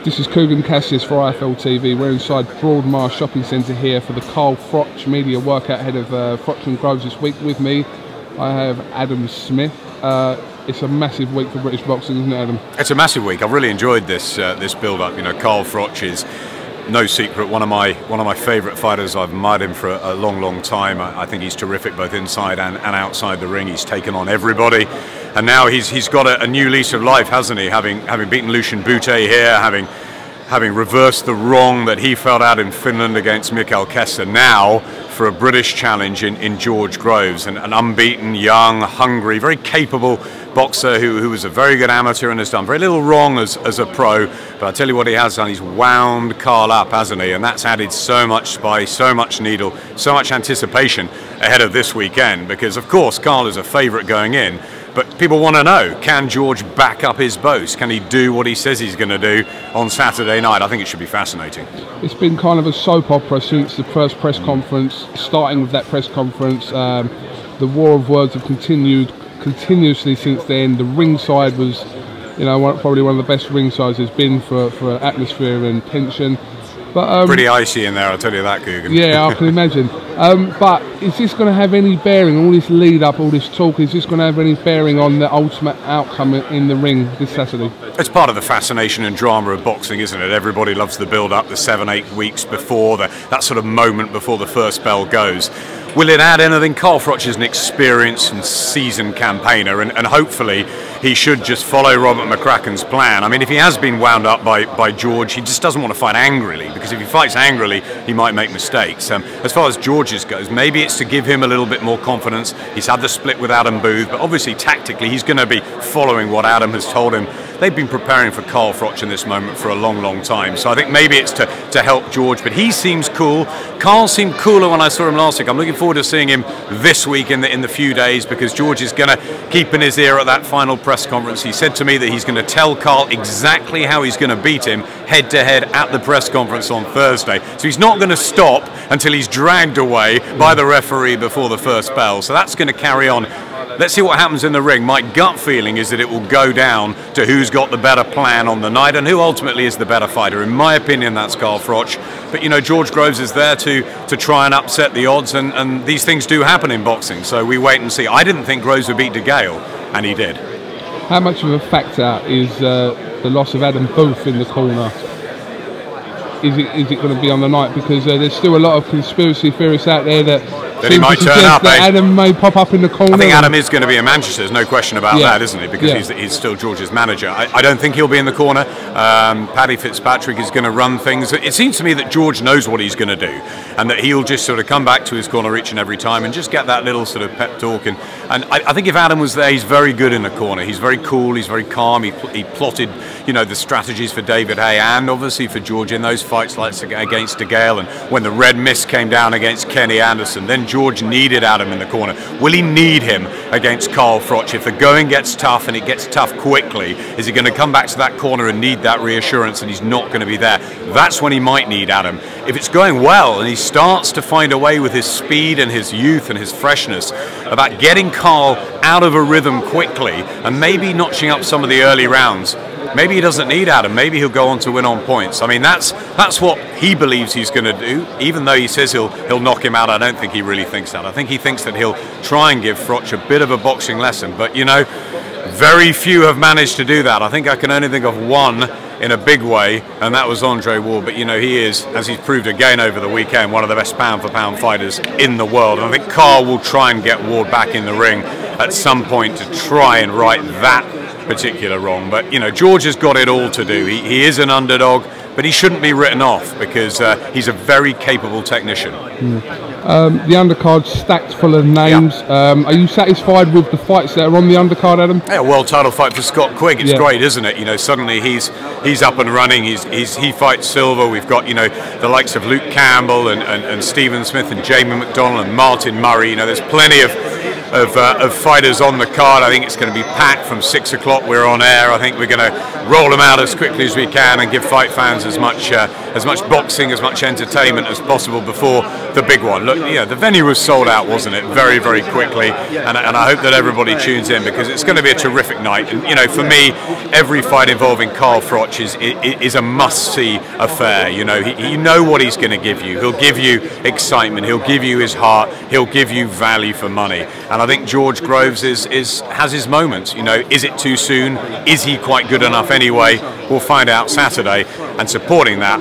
This is KUGAN CASSIUS for IFL TV. We're inside Broadmar Shopping Centre here for the Froch media workout ahead of Froch and Groves this week. With me, I have Adam Smith. It's a massive week for British boxing, isn't it, Adam? It's a massive week. I've really enjoyed this this build-up. You know, Froch is no secret one of my favourite fighters. I've admired him for a long time. I think he's terrific both inside and outside the ring. He's taken on everybody, and now he's got a new lease of life, hasn't he? Having beaten Lucian Bute here, having reversed the wrong that he felt out in Finland against Mikael Kessler, now for a British challenge in George Groves, an unbeaten, young, hungry, very capable boxer who was a very good amateur and has done very little wrong as a pro. But I tell you what he has done, he's wound Carl up, hasn't he? And that's added so much spice, so much needle, so much anticipation ahead of this weekend, because of course Carl is a favourite going in. But people want to know, can George back up his boast? Can he do what he says he's going to do on Saturday night? I think it should be fascinating. It's been kind of a soap opera since the first press conference, starting with that press conference. The war of words have continued continuously since then. The ringside was, you know, probably one of the best ringsides there's been for atmosphere and tension. But, pretty icy in there, I'll tell you that, KUGAN. Yeah, I can imagine. But is this going to have any bearing, all this lead up, all this talk, is this going to have any bearing on the ultimate outcome in the ring this Saturday? It's part of the fascination and drama of boxing, isn't it? Everybody loves the build-up, the 7-8 weeks before, that sort of moment before the first bell goes. Will it add anything? Froch is an experienced and seasoned campaigner, and hopefully he should just follow Robert McCracken's plan. I mean, if he has been wound up by George, he just doesn't want to fight angrily, because if he fights angrily, he might make mistakes. As far as George's goes, maybe it's to give him a little bit more confidence. He's had the split with Adam Booth, but obviously tactically he's going to be following what Adam has told him. They've been preparing for Froch in this moment for a long time, so I think maybe it's to help George, but he seems cool. Carl seemed cooler when I saw him last week. I'm looking forward to seeing him this week in the few days, because George is going to keep in his ear at that final press conference. He said to me that he's going to tell Carl exactly how he's going to beat him head to head at the press conference on Thursday. So he's not going to stop until he's dragged away by the referee before the first bell. So that's going to carry on. Let's see what happens in the ring. My gut feeling is that it will go down to who's got the better plan on the night and who ultimately is the better fighter. In my opinion, that's Froch. But you know, George Groves is there to try and upset the odds, and these things do happen in boxing. So we wait and see. I didn't think Groves would beat De Gale, and he did. How much of a factor is the loss of Adam Booth in the corner? Is it going to be on the night? Because there's still a lot of conspiracy theorists out there that he might turn up. Adam may pop up in the corner. I think Adam is going to be in Manchester. There's no question about that, isn't he? Because he's still George's manager. I don't think he'll be in the corner. Paddy Fitzpatrick is going to run things. It seems to me that George knows what he's going to do, and that he'll just sort of come back to his corner each and every time and just get that little sort of pep talk. And I think if Adam was there, he's very good in the corner. He's very cool. He's very calm. He plotted, you know, the strategies for David Haye and obviously for George in those fights like against De Gale, and when the red mist came down against Kenny Anderson. Then George needed Adam in the corner. Will he need him against Froch? If the going gets tough, and it gets tough quickly, is he going to come back to that corner and need that reassurance, and he's not going to be there? That's when he might need Adam. If it's going well and he starts to find a way with his speed and his youth and his freshness about getting Carl out of a rhythm quickly and maybe notching up some of the early rounds, maybe he doesn't need Adam. Maybe he'll go on to win on points. I mean, that's what he believes he's going to do. Even though he says he'll knock him out, I don't think he really thinks that. I think he thinks that he'll try and give Froch a bit of a boxing lesson. But, you know, very few have managed to do that. I think I can only think of one in a big way, and that was Andre Ward. But, you know, he is, as he's proved again over the weekend, one of the best pound-for-pound fighters in the world. And I think Carl will try and get Ward back in the ring at some point to try and right that particular wrong. But you know, George has got it all to do. He is an underdog, but he shouldn't be written off, because he's a very capable technician. The undercard stacked full of names. Are you satisfied with the fights that are on the undercard, Adam? Yeah, world title fight for Scott Quigg. It's great, isn't it? You know, suddenly he's up and running. He fights silver. We've got, you know, the likes of Luke Campbell and Stephen Smith and Jamie McDonald and Martin Murray. You know, there's plenty of fighters on the card. I think it's going to be packed from 6 o'clock. We're on air. I think we're going to roll them out as quickly as we can and give fight fans as much as much boxing, as much entertainment as possible before the big one. Look, you know, the venue was sold out, wasn't it? Very, very quickly, and I hope that everybody tunes in, because it's going to be a terrific night. And you know, for me, every fight involving Carl Froch is a must-see affair. You know, you know what he's going to give you. He'll give you excitement. He'll give you his heart. He'll give you value for money. And I think George Groves has his moments. You know, is it too soon? Is he quite good enough anyway? We'll find out Saturday. And supporting that,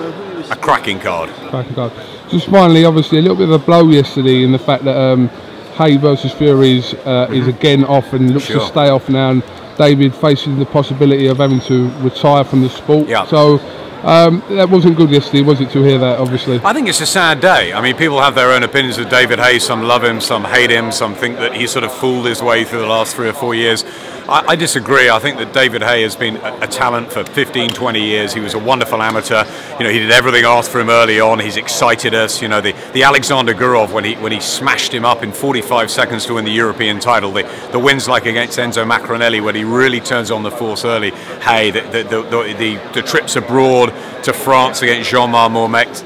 a cracking card. Cracking card. Just finally, obviously, a little bit of a blow yesterday in the fact that Haye versus Fury is again off and looks to stay off now. And David facing the possibility of having to retire from the sport. Yeah. So that wasn't good yesterday, was it, to hear that, obviously? I think it's a sad day. I mean, people have their own opinions of David Haye. Some love him, some hate him, some think that he sort of fooled his way through the last 3 or 4 years. I disagree. I think that David Haye has been a talent for 15, 20 years. He was a wonderful amateur. You know, he did everything asked for him early on. He's excited us. You know, the Alexander Gurov, when he smashed him up in 45 seconds to win the European title. The wins like against Enzo Macronelli, when he really turns on the force early. Haye, the trips abroad to France against Jean-Marc Mormet,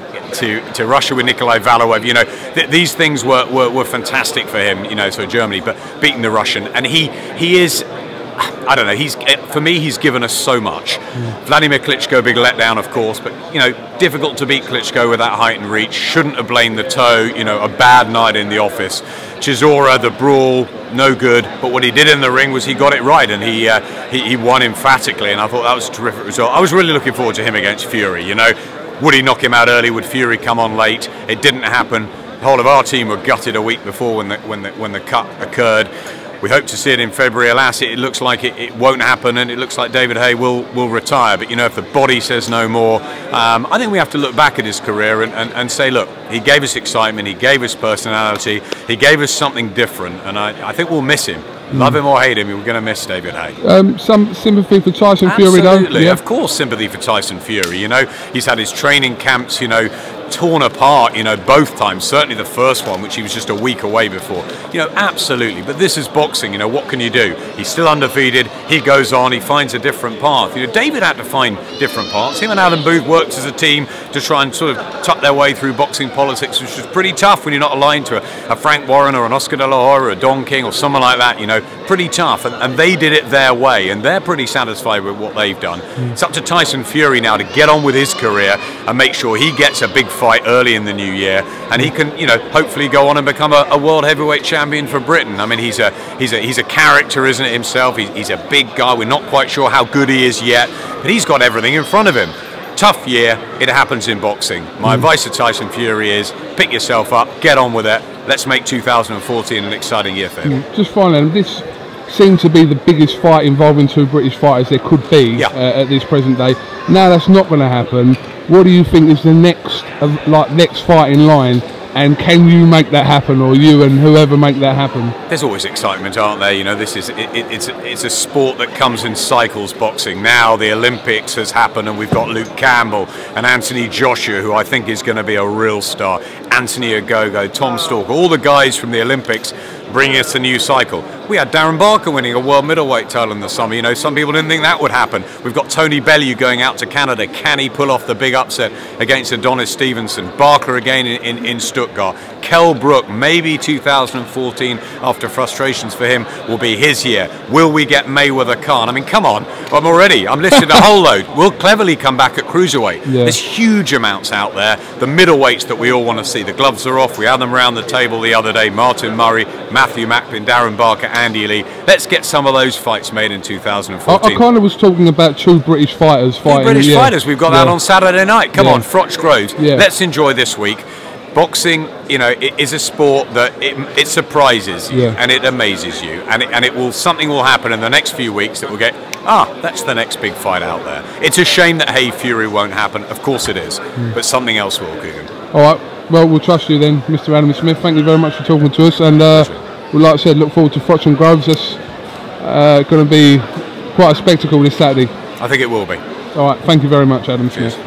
to Russia with Nikolai Valoev, you know, these things were fantastic for him, you know, so Germany, but beating the Russian, and he is, I don't know, for me, he's given us so much. Vladimir Klitschko, big letdown, of course, but, you know, difficult to beat Klitschko with that height and reach. Shouldn't have blamed the toe, you know, a bad night in the office. Chisora, the brawl, no good, but what he did in the ring was he got it right, and he won emphatically, and I thought that was a terrific result. I was really looking forward to him against Fury, you know. Would he knock him out early? Would Fury come on late? It didn't happen. The whole of our team were gutted a week before when the cut occurred. We hope to see it in February. Alas, it looks like it won't happen, and it looks like David Haye will retire. But you know, if the body says no more, I think we have to look back at his career and say, look, he gave us excitement, he gave us personality, he gave us something different, and I think we'll miss him. Love him or hate him, we're going to miss David Haye. Some sympathy for Tyson Fury, though? Absolutely, of course, sympathy for Tyson Fury. You know, he's had his training camps, you know, torn apart, you know, both times. Certainly the first one, which he was just a week away before. You know, absolutely. But this is boxing, you know, what can you do? He's still undefeated, he goes on, he finds a different path. You know, David had to find different paths. Him and Adam Booth worked as a team to try and sort of tuck their way through boxing politics, which was pretty tough when you're not aligned to a Frank Warren or an Oscar De La Hoya or a Don King or someone like that, you know, pretty tough. And they did it their way, and they're pretty satisfied with what they've done. It's up to Tyson Fury now to get on with his career and make sure he gets a big fight early in the new year, and he can, you know, hopefully go on and become a world heavyweight champion for Britain. I mean, he's a character, isn't it, himself? He's a big guy. We're not quite sure how good he is yet, but he's got everything in front of him. Tough year, it happens in boxing. My advice to Tyson Fury is pick yourself up, get on with it. Let's make 2014 an exciting year for him. Just finally, this seemed to be the biggest fight involving two British fighters there could be at this present day. Now that's not going to happen. What do you think is the next fight in line, and can you make that happen, or you and whoever make that happen? There's always excitement, aren't there? You know, this is it's a sport that comes in cycles. Boxing now, the Olympics has happened, and we've got Luke Campbell and Anthony Joshua, who I think is going to be a real star. Anthony Ogogo, Tom Stalker, all the guys from the Olympics bringing us a new cycle. We had Darren Barker winning a world middleweight title in the summer. You know, some people didn't think that would happen. We've got Tony Bellew going out to Canada. Can he pull off the big upset against Adonis Stevenson? Barker again in Stuttgart. Kell Brook, maybe 2014, after frustrations for him, will be his year. Will we get Mayweather Khan? I mean, come on. I'm listed a whole load. We'll cleverly come back at cruiserweight. Yeah. There's huge amounts out there. The middleweights that we all want to see. The gloves are off. We had them around the table the other day. Martin Murray, Matthew Macklin, Darren Barker, Andy Lee. Let's get some of those fights made in 2014. I kind of was talking about two British fighters fighting. Two British fighters. We've got that on Saturday night. Come on, Froch Groves. Let's enjoy this week. Boxing, you know, it is a sport that it surprises you and it amazes you, and something will happen in the next few weeks that will get, that's the next big fight out there. It's a shame that Haye Fury won't happen. Of course it is, but something else will, Kugan. All right, well, we'll trust you then, Mr. Adam Smith. Thank you very much for talking to us, and like I said, look forward to Froch and Groves. That's going to be quite a spectacle this Saturday. I think it will be. All right, thank you very much, Adam Smith.